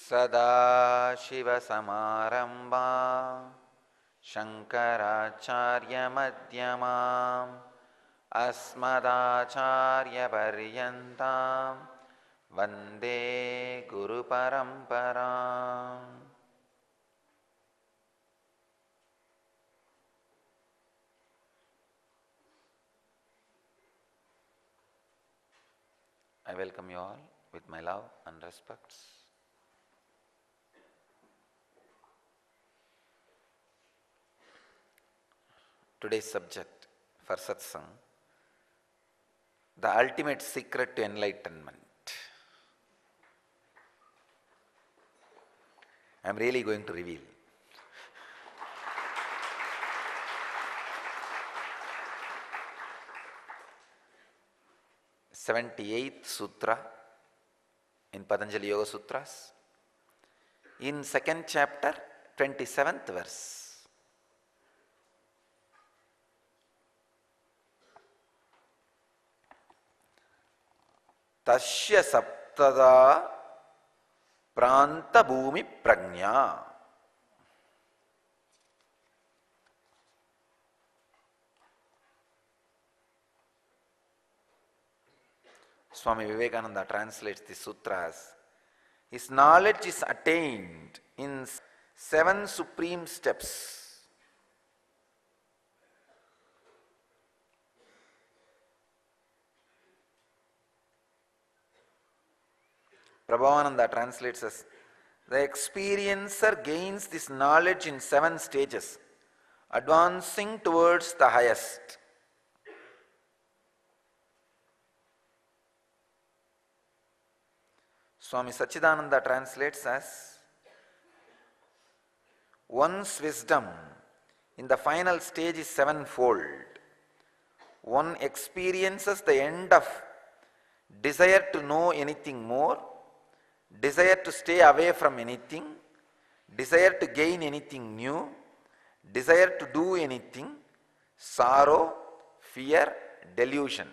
Sadashivasamarambha Shankaracharya Madhyamam Asmadacharya Paryantam Vande Guru Paramparam. I welcome you all with my love and respects. Today's subject for Satsang, the ultimate secret to enlightenment. I am really going to reveal. The 78th Sutra in Patanjali Yoga Sutras, in second chapter, 27th verse. Tasya Saptadha Pranta Bhoomih Prajna. Swami Vivekananda translates the sutras. His knowledge is attained in 7 supreme steps. Prabhavananda translates as, the experiencer gains this knowledge in 7 stages, advancing towards the highest. Swami Satchidananda translates as, one's wisdom in the final stage is 7-fold. One experiences the end of desire to know anything more, desire to stay away from anything, desire to gain anything new, desire to do anything, sorrow, fear, delusion.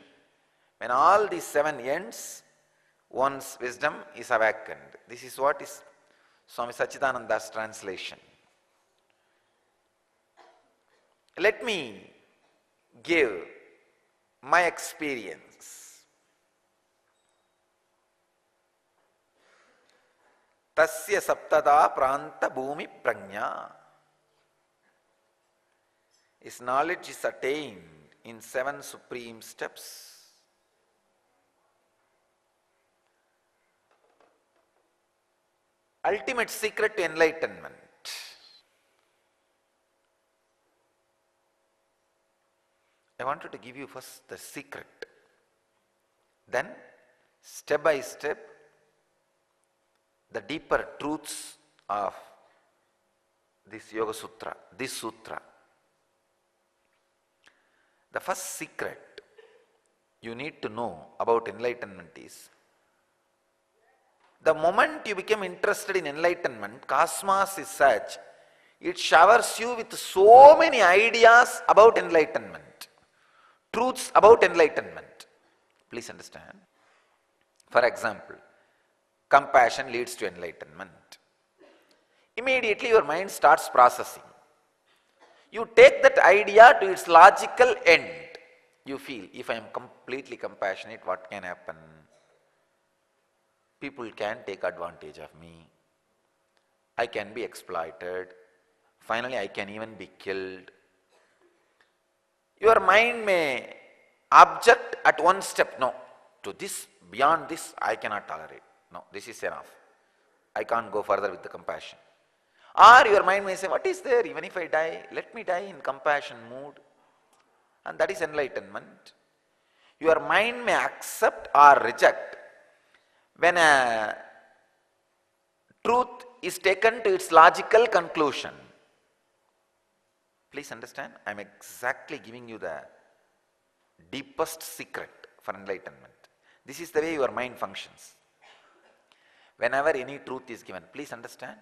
When all these 7 ends, one's wisdom is awakened. This is what is Swami Satchidananda's translation. Let me give my experience. Tasya Saptadha Pranta Bhoomih Prajna. His knowledge is attained in 7 supreme steps. Ultimate secret to enlightenment. I wanted to give you first the secret. Then, step by step, the deeper truths of this Yoga Sutra, this Sutra. The first secret you need to know about enlightenment is, the moment you become interested in enlightenment, cosmos is such, it showers you with so many ideas about enlightenment, truths about enlightenment. Please understand. For example, compassion leads to enlightenment. Immediately your mind starts processing. You take that idea to its logical end. You feel, if I am completely compassionate, what can happen? People can take advantage of me. I can be exploited. Finally, I can even be killed. Your mind may object at one step. No, to this, beyond this, I cannot tolerate. No, this is enough. I can't go further with the compassion. Or your mind may say, what is there? Even if I die, let me die in compassion mood. And that is enlightenment. Your mind may accept or reject. When a truth is taken to its logical conclusion. Please understand, I am exactly giving you the deepest secret for enlightenment. This is the way your mind functions. Whenever any truth is given, please understand,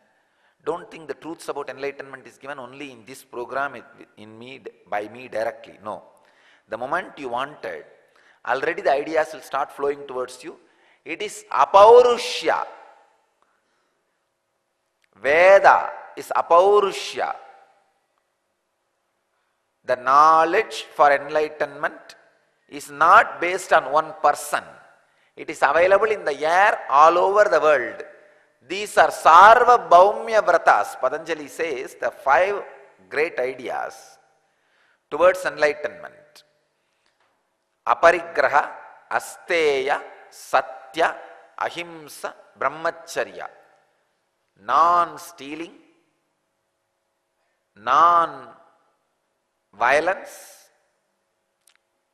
don't think the truths about enlightenment is given only in this program by me directly. No. The moment you wanted, already the ideas will start flowing towards you. It is apaurushya. Veda is apaurushya. The knowledge for enlightenment is not based on one person. It is available in the air all over the world. These are Sarva Bhoomya Vratas. Patanjali says the 5 great ideas towards enlightenment. Aparigraha, Asteya, Satya, Ahimsa, Brahmacharya. Non-stealing, non-violence,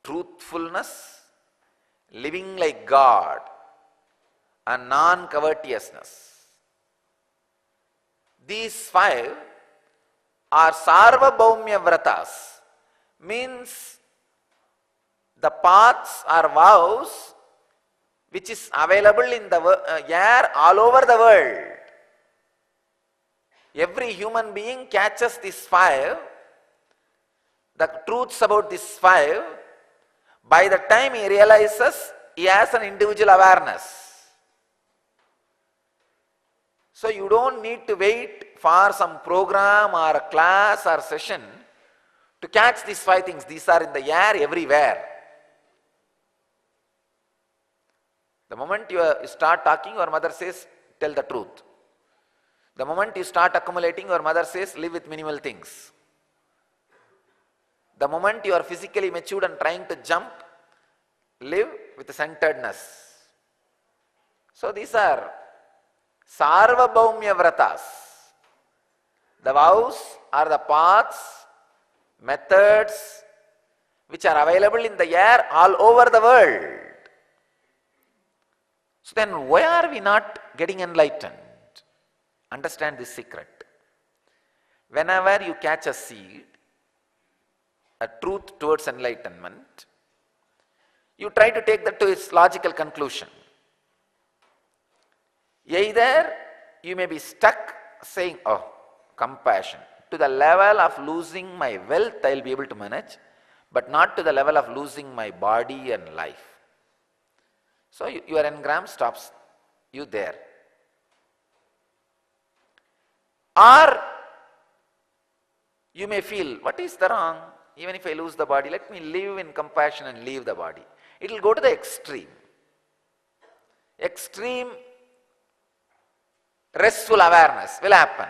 truthfulness, living like God, and non-covetousness. These 5 are Sarvabhaumya Vratas, means the paths or vows which is available in the air all over the world. Every human being catches these 5, the truths about these 5. By the time he realizes, he has an individual awareness. So you don't need to wait for some program or a class or session to catch these 5 things. These are in the air everywhere. The moment you start talking, your mother says, tell the truth. The moment you start accumulating, your mother says, live with minimal things. The moment you are physically matured and trying to jump, live with centeredness. So these are Sarvabhaumya Vratas. The vows are the paths, methods which are available in the air all over the world. So then why are we not getting enlightened? Understand this secret. Whenever you catch a seed, a truth towards enlightenment, you try to take that to its logical conclusion. Either you may be stuck saying, oh, compassion. To the level of losing my wealth, I will be able to manage, but not to the level of losing my body and life. So your engram stops you there. Or you may feel, what is the wrong? Even if I lose the body, let me live in compassion and leave the body. It will go to the extreme. Extreme restful awareness will happen.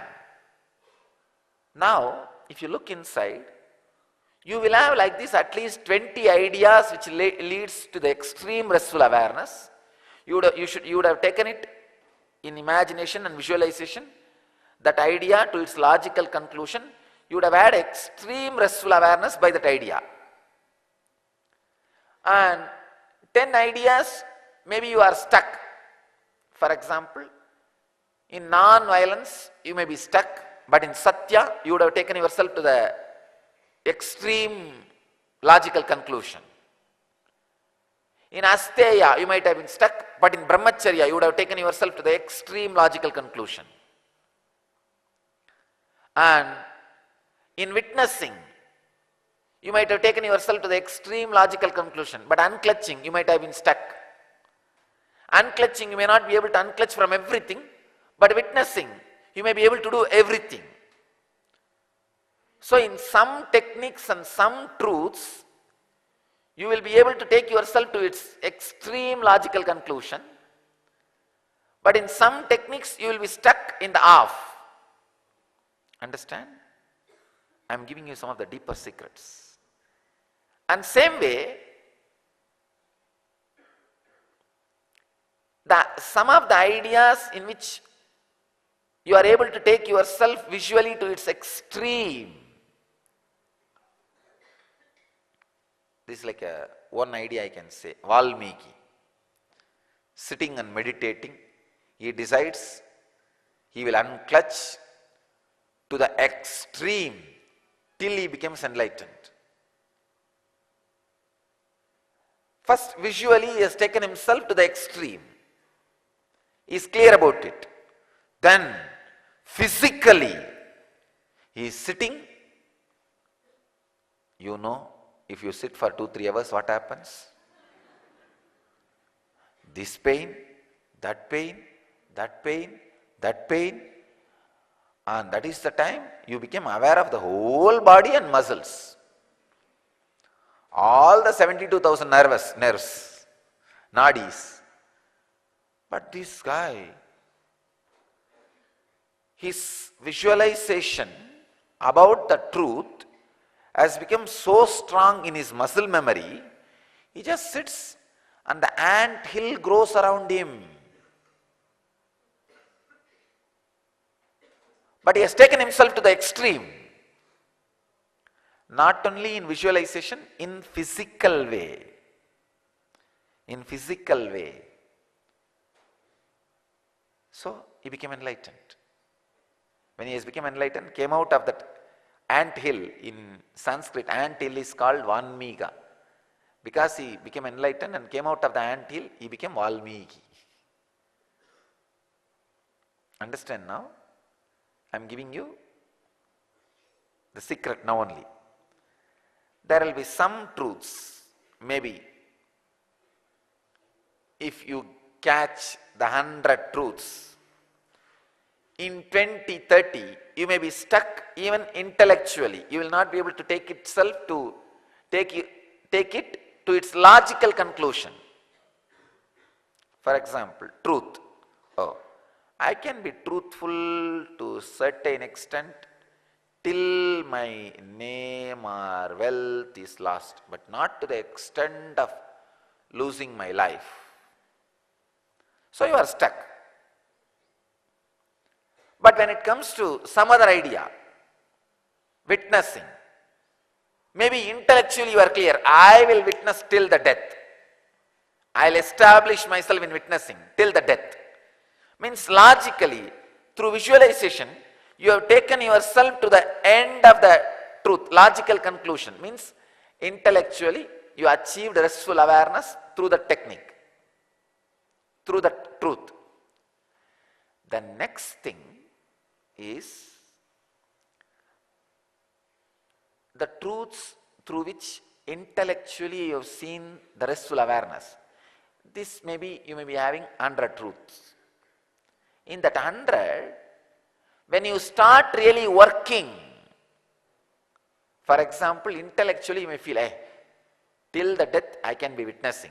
Now, if you look inside, you will have like this at least 20 ideas which leads to the extreme restful awareness. You would have taken it in imagination and visualization, that idea to its logical conclusion. You would have had extreme restful awareness by that idea. And 10 ideas, maybe you are stuck. For example, in non-violence, you may be stuck, but in Satya, you would have taken yourself to the extreme logical conclusion. In Asteya, you might have been stuck, but in Brahmacharya, you would have taken yourself to the extreme logical conclusion. And in witnessing, you might have taken yourself to the extreme logical conclusion, but unclutching, you might have been stuck. Unclutching, you may not be able to unclutch from everything, but witnessing, you may be able to do everything. So in some techniques and some truths, you will be able to take yourself to its extreme logical conclusion, but in some techniques, you will be stuck in the half. Understand? I am giving you some of the deeper secrets. And same way, some of the ideas in which you are able to take yourself visually to its extreme. This is like one idea I can say. Valmiki, sitting and meditating, he decides he will unclutch to the extreme till he becomes enlightened. First, visually, he has taken himself to the extreme. He is clear about it. Then, physically, he is sitting. You know, if you sit for 2-3 hours, what happens? This pain, that pain, that pain, that pain. And that is the time you become aware of the whole body and muscles. All the 72,000 nerves, nadis. But this guy, his visualization about the truth has become so strong in his muscle memory, he just sits and the ant hill grows around him. But he has taken himself to the extreme. Not only in visualization, in physical way. In physical way. So he became enlightened. When he has become enlightened, came out of that ant hill. In Sanskrit, ant hill is called Vanmiga. Because he became enlightened and came out of the ant hill, he became Valmiki. Understand now? I am giving you the secret now only. There will be some truths, maybe if you catch the 100 truths, in 20, 30, you may be stuck even intellectually. You will not be able to take it to its logical conclusion. For example, truth. Oh, I can be truthful to a certain extent till my name or wealth is lost, but not to the extent of losing my life. So you are stuck. But when it comes to some other idea, witnessing, maybe intellectually you are clear, I will witness till the death. I will establish myself in witnessing till the death. Means logically, through visualization, you have taken yourself to the end of the truth, logical conclusion. Means intellectually, you achieved restful awareness through the technique, through the truth. The next thing is the truths through which intellectually you have seen the restful awareness. This maybe, you may be having 100 truths. In that 100, when you start really working, for example, intellectually you may feel, hey, till the death I can be witnessing.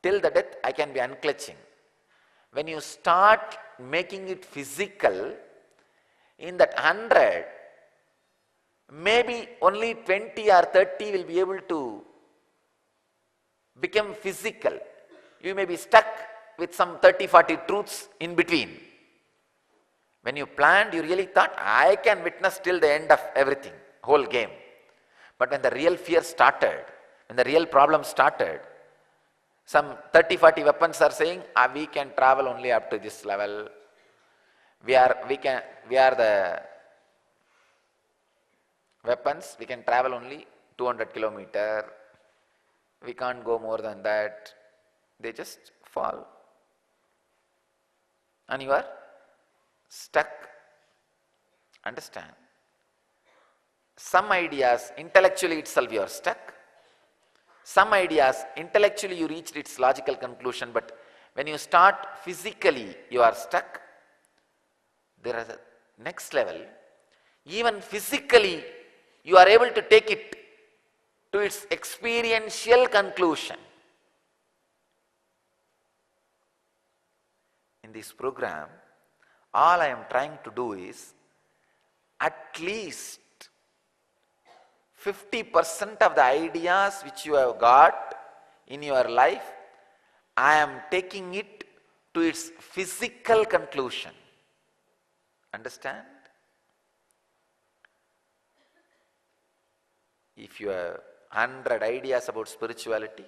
Till the death I can be unclutching. When you start making it physical, in that 100, maybe only 20 or 30 will be able to become physical. You may be stuck with some 30, 40 truths in between. When you planned, you really thought, I can witness till the end of everything, whole game. But when the real fear started, when the real problem started, some 30, 40 weapons are saying, we can travel only up to this level. We are the weapons, we can travel only 200 kilometers. We can't go more than that. They just fall. And you are stuck. Understand? Some ideas, intellectually itself you are stuck. Some ideas, intellectually you reached its logical conclusion, but when you start physically, you are stuck. There is a next level. Even physically, you are able to take it to its experiential conclusion. In this program, all I am trying to do is at least 50% of the ideas which you have got in your life, I am taking it to its physical conclusion. Understand? If you have 100 ideas about spirituality,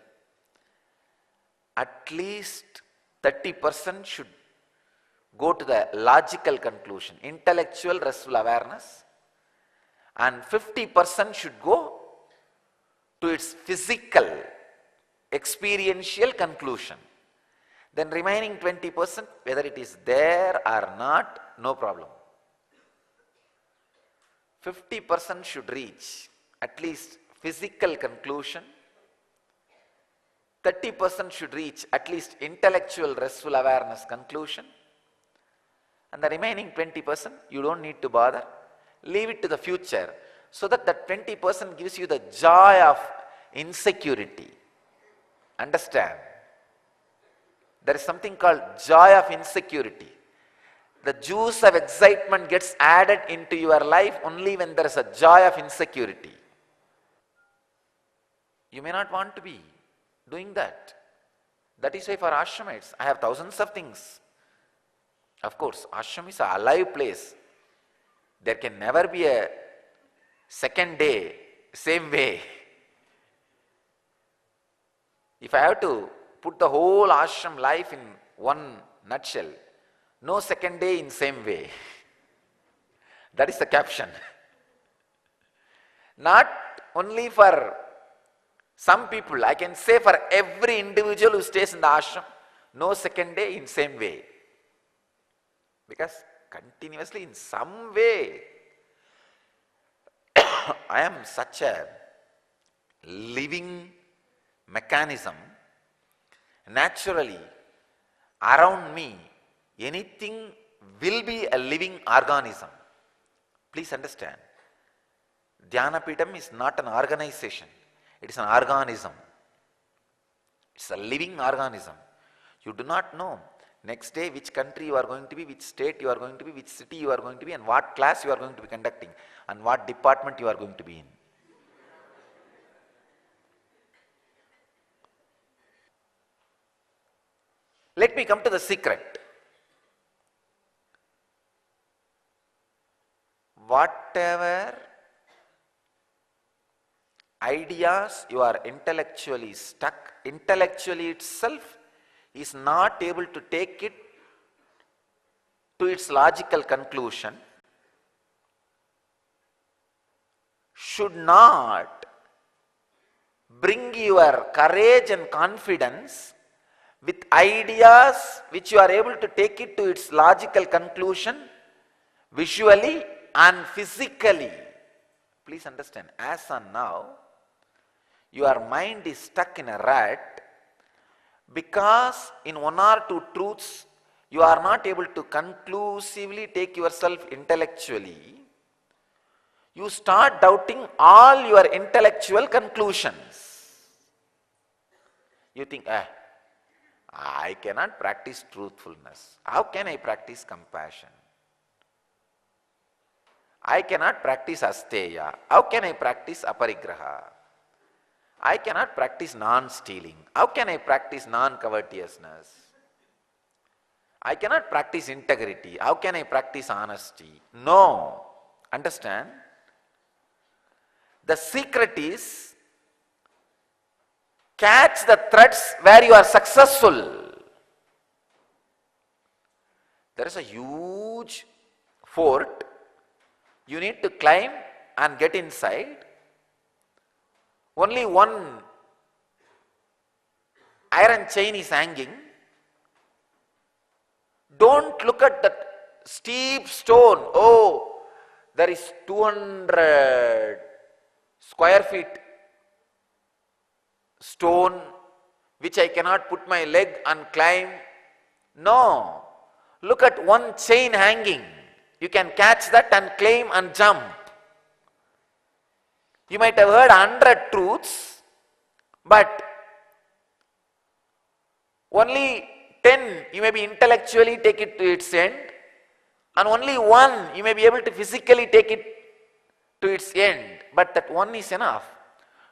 at least 30% should go to the logical conclusion, intellectual restful awareness, and 50% should go to its physical, experiential conclusion. Then remaining 20%, whether it is there or not, no problem. 50% should reach at least physical conclusion, 30% should reach at least intellectual restful awareness conclusion, And the remaining 20% you don't need to bother. Leave it to the future, so that 20% gives you the joy of insecurity. Understand? There is something called joy of insecurity. The juice of excitement gets added into your life only when there is a joy of insecurity. You may not want to be doing that. That is why for ashramites, I have thousands of things. Of course, ashram is an alive place. There can never be a second day, same way. If I have to put the whole ashram life in one nutshell, no second day in same way. That is the caption. Not only for some people, I can say for every individual who stays in the ashram, no second day in same way. Because continuously in some way, I am such a living mechanism. Naturally, around me, anything will be a living organism. Please understand. Dhyanapidam is not an organization. It is an organism. It's a living organism. You do not know next day which country you are going to be, which state you are going to be, which city you are going to be, and what class you are going to be conducting, and what department you are going to be in. Let me come to the secret. Whatever ideas you are intellectually stuck, intellectually itself is not able to take it to its logical conclusion, should not bring your courage and confidence with ideas which you are able to take it to its logical conclusion visually and physically. Please understand, as on now, your mind is stuck in a rut because in one or two truths you are not able to conclusively take yourself intellectually. You start doubting all your intellectual conclusions. You think, I cannot practice truthfulness. How can I practice compassion? I cannot practice asteya. How can I practice aparigraha? I cannot practice non-stealing. How can I practice non-covetousness? I cannot practice integrity. How can I practice honesty? No. Understand? The secret is catch the threads where you are successful. There is a huge fort. You need to climb and get inside. Only one iron chain is hanging. Don't look at that steep stone. Oh, there is 200 square feet stone which I cannot put my leg and climb. No. Look at one chain hanging. You can catch that and climb and jump. You might have heard 100 truths, but only 10 you may be intellectually take it to its end, and only one you may be able to physically take it to its end. But that one is enough.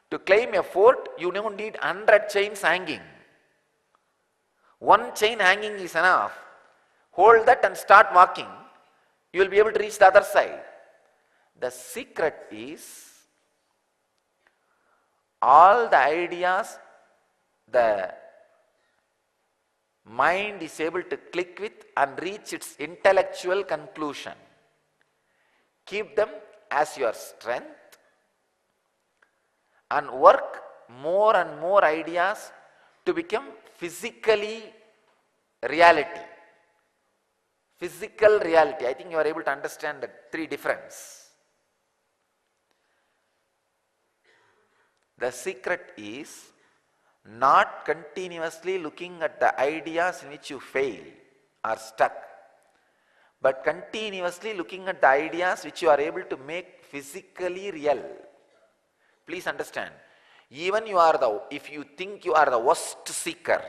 To climb a fort, you don't need 100 chains hanging. One chain hanging is enough. Hold that and start walking. You will be able to reach the other side. The secret is all the ideas the mind is able to click with and reach its intellectual conclusion. Keep them as your strength and work more and more ideas to become physically reality. Physical reality. I think you are able to understand the three differences. The secret is not continuously looking at the ideas in which you fail or stuck, but continuously looking at the ideas which you are able to make physically real. Please understand, even if you think you are the worst seeker,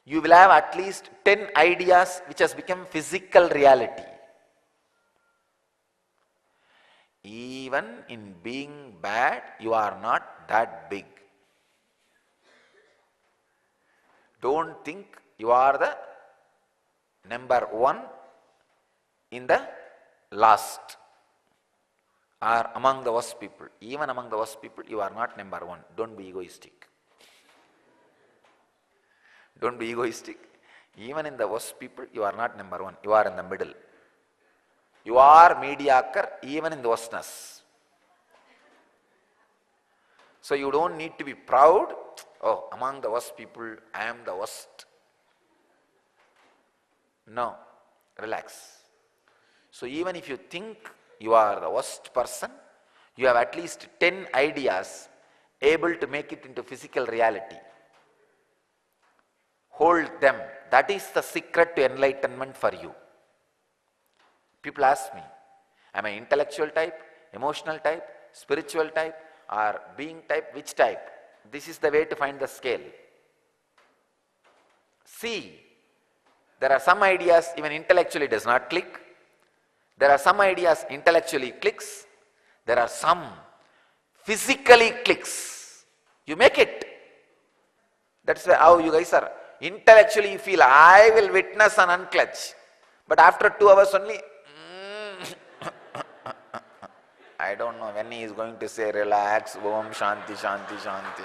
you will have at least 10 ideas which has become physical reality. Even in being bad, you are not that big. Don't think you are the number one in the last or among the worst people. Even among the worst people, you are not number one. Don't be egoistic. Don't be egoistic. Even in the worst people, you are not number one. You are in the middle. You are mediocre even in the worstness. So you don't need to be proud. Oh, among the worst people, I am the worst. No, relax. So even if you think you are the worst person, you have at least 10 ideas able to make it into physical reality. Hold them. That is the secret to enlightenment for you. People ask me, am I intellectual type, emotional type, spiritual type, or being type? Which type? This is the way to find the scale. See, there are some ideas even intellectually does not click. There are some ideas intellectually clicks. There are some physically clicks. You make it. That's how you guys are. Intellectually you feel, I will witness and unclutch. But after 2 hours only, I don't know when he is going to say relax, Om Shanti, Shanti, Shanti.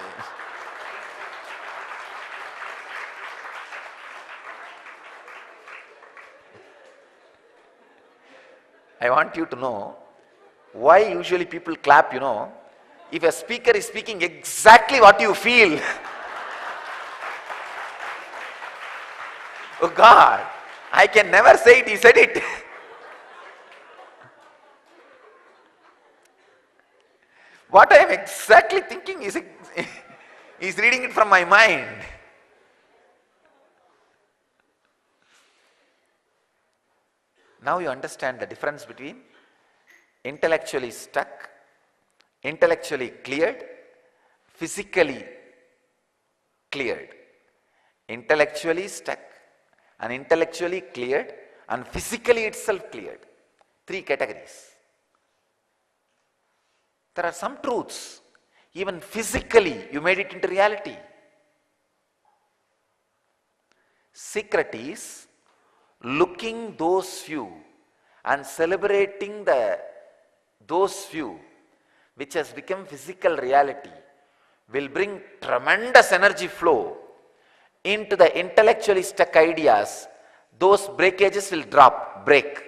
I want you to know why usually people clap, if a speaker is speaking exactly what you feel. Oh God, I can never say it, he said it. What I am exactly thinking is reading it from my mind. Now you understand the difference between intellectually stuck, intellectually cleared, physically cleared. Intellectually stuck and intellectually cleared and physically itself cleared. 3 categories. There are some truths, even physically you made it into reality. Secret is looking those few and celebrating those few which has become physical reality will bring tremendous energy flow into the intellectually stuck ideas. Those breakages will break.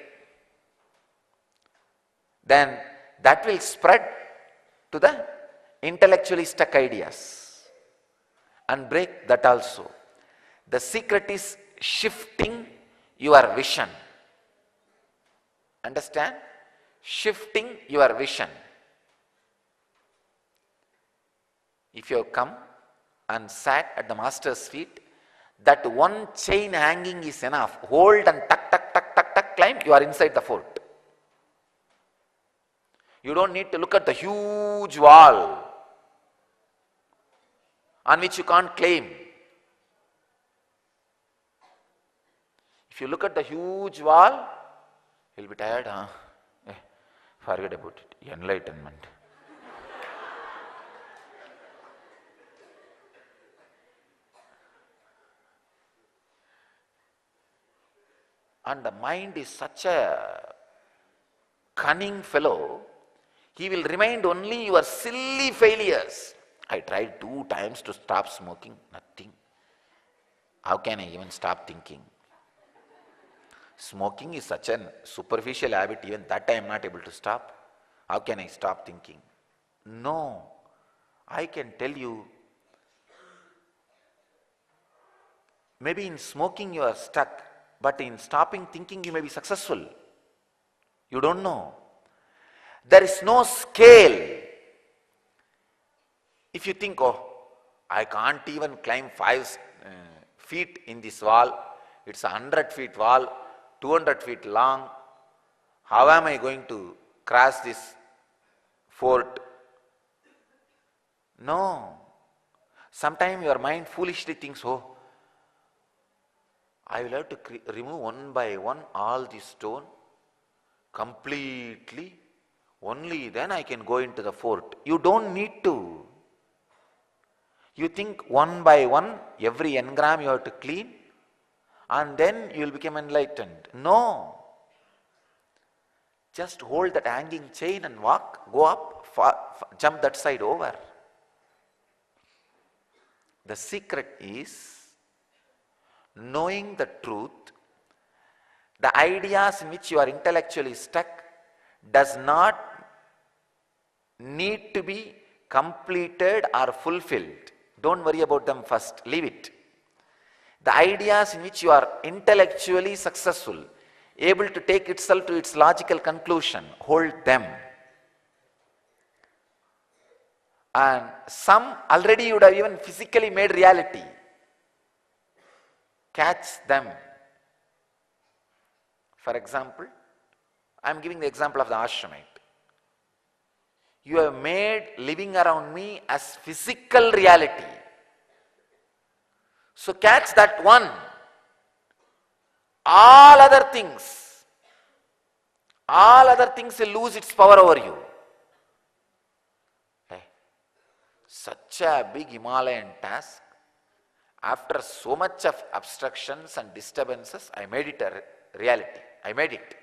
Then that will spread to the intellectually stuck ideas and break that also. The secret is shifting your vision. Understand? Shifting your vision. If you have come and sat at the master's feet, that one chain hanging is enough. Hold and tuck, tuck, tuck, tuck, tuck, climb, you are inside the fort. You don't need to look at the huge wall on which you can't climb. If you look at the huge wall, you'll be tired, huh? Forget about it. Enlightenment. And the mind is such a cunning fellow, he will remind only your silly failures. I tried 2 times to stop smoking, nothing. How can I even stop thinking? Smoking is such a superficial habit, even that I am not able to stop. How can I stop thinking? No, I can tell you, maybe in smoking you are stuck, but in stopping thinking you may be successful. You don't know. There is no scale. If you think, oh, I can't even climb 5 feet in this wall, it's a 100 feet wall, 200 feet long. How am I going to cross this fort? No. Sometimes your mind foolishly thinks, oh, I will have to remove one by one all the stone completely. Only then I can go into the fort. You don't need to. You think one by one, every engram you have to clean, and then you will become enlightened. No. Just hold that hanging chain and walk, go up, jump that side over. The secret is knowing the truth. The ideas in which you are intellectually stuck does not need to be completed or fulfilled. Don't worry about them first, leave it. The ideas in which you are intellectually successful, able to take itself to its logical conclusion, hold them. And some already you would have even physically made reality. Catch them. For example, I am giving the example of the ashramite. You have made living around me as physical reality. So catch that one. All other things will lose its power over you. Hey, such a big Himalayan task. After so much of obstructions and disturbances, I made it a reality. I made it.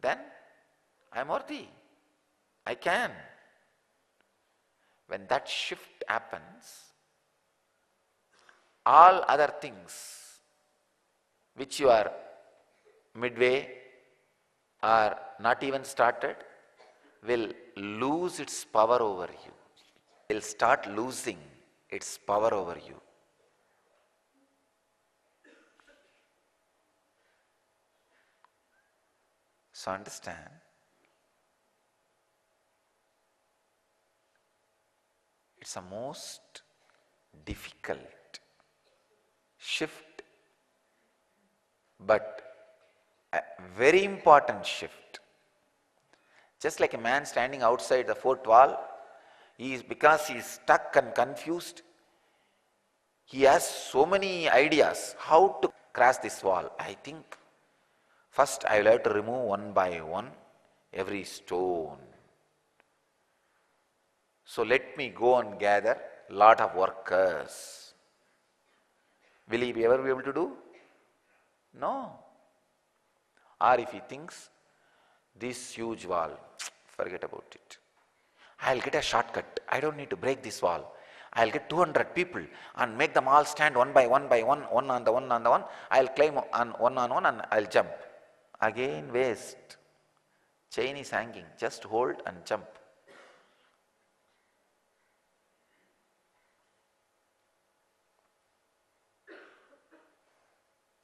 Then I am worthy. I can. When that shift happens, all other things which you are midway or not even started will lose its power over you. Will start losing its power over you. So understand, it's a most difficult shift, but a very important shift. Just like a man standing outside the fort wall, because he is stuck and confused, he has so many ideas how to cross this wall. I think first I will have to remove one by one every stone. So let me go and gather lot of workers. Will he ever be able to do? No. Or if he thinks, this huge wall, forget about it. I'll get a shortcut. I don't need to break this wall. I'll get 200 people and make them all stand one by one, one on the one. I'll climb on one and I'll jump. Again waste. Chain is hanging. Just hold and jump.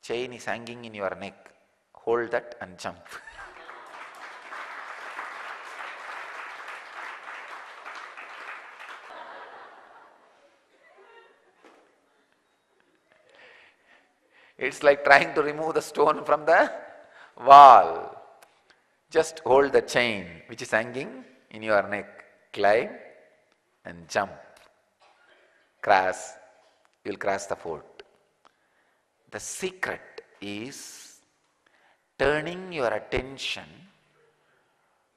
Chain is hanging in your neck. Hold that and jump. It's like trying to remove the stone from the wall. Just hold the chain which is hanging in your neck. Climb and jump. Cross. You'll cross the fort. The secret is turning your attention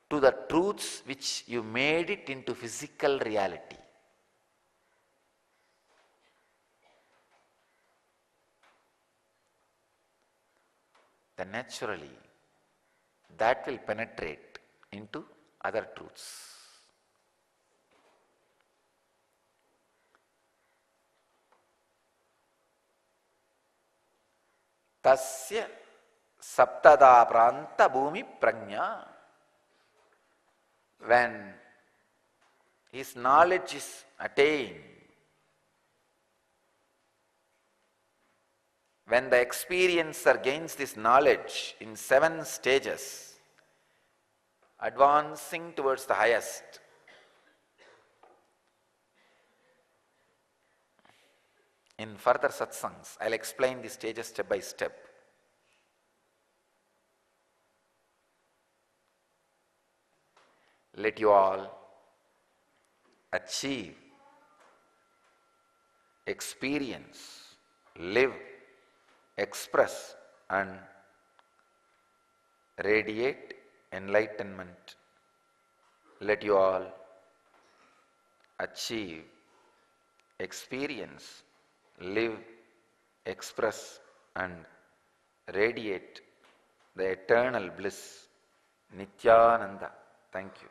to the truths which you made it into physical reality. Then naturally, that will penetrate into other truths. Tasya Saptadha Pranta Bhoomih Prajna. When his knowledge is attained, when the experiencer gains this knowledge in 7 stages, advancing towards the highest, In further satsangs, I'll explain the stages step by step. Let you all achieve, experience, live, express, and radiate enlightenment. Let you all achieve, experience, live, express, and radiate the eternal bliss. Nithyananda. Thank you.